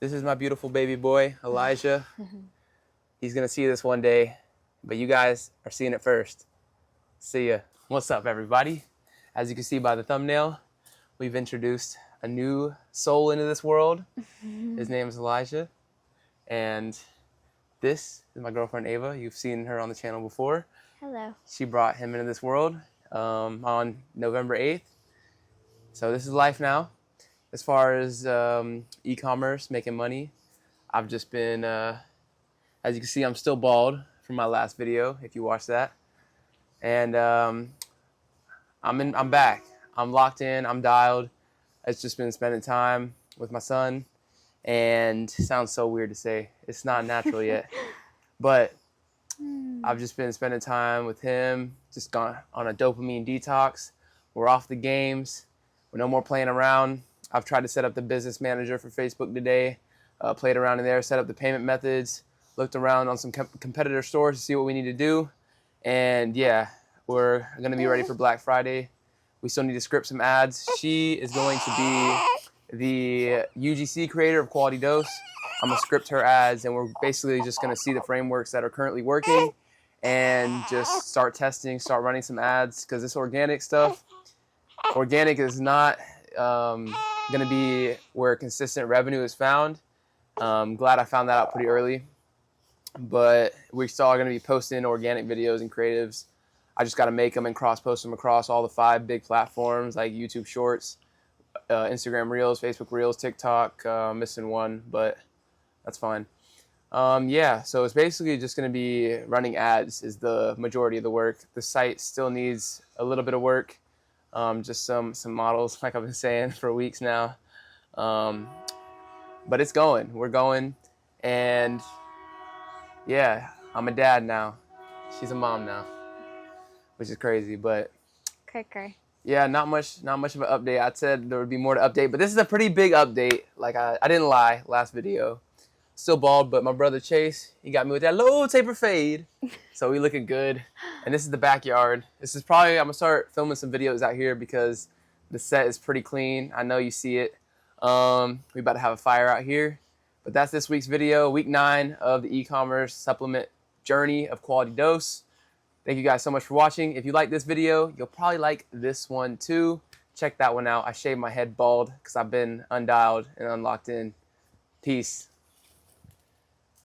This is my beautiful baby boy, Elijah. He's going to see this one day, but you guys are seeing it first. See ya. What's up, everybody? As you can see by the thumbnail, we've introduced a new soul into this world. His name is Elijah. And this is my girlfriend, Ava. You've seen her on the channel before. Hello. She brought him into this world on November 8th. So this is life now. As far as e-commerce, making money, I've just been, as you can see, I'm still bald from my last video, if you watched that. And I'm back. I'm locked in, I'm dialed. It's just been spending time with my son. And it sounds so weird to say. It's not natural yet. But I've just been spending time with him, just gone on a dopamine detox. We're off the games. We're no more playing around. I've tried to set up the business manager for Facebook today, played around in there, set up the payment methods, looked around on some competitor stores to see what we need to do. And yeah, we're going to be ready for Black Friday. We still need to script some ads. She is going to be the UGC creator of Quality Dose. I'm going to script her ads, and we're basically just going to see the frameworks that are currently working and just start testing, start running some ads, because this organic stuff, organic is not going to be where consistent revenue is found. Glad I found that out pretty early. But we're still going to be posting organic videos and creatives. I just got to make them and cross-post them across all the 5 big platforms like YouTube Shorts, Instagram Reels, Facebook Reels, TikTok. Missing one, but that's fine. Yeah, so it's basically just going to be running ads is the majority of the work. The site still needs a little bit of work. Just some models, like I've been saying for weeks now. But it's going. We're going. And yeah, I'm a dad now. She's a mom now, which is crazy. But yeah, not much of an update. I said there would be more to update, but this is a pretty big update. Like I didn't lie last video. Still bald, but my brother Chase, he got me with that low taper fade. So we looking good. And this is the backyard. This is probably, I'm gonna start filming some videos out here because the set is pretty clean. I know you see it. We about to have a fire out here. But that's this week's video, week 9 of the e-commerce supplement journey of Quality Dose. Thank you guys so much for watching. If you like this video, you'll probably like this one too. Check that one out. I shaved my head bald because I've been undialed and unlocked in. Peace.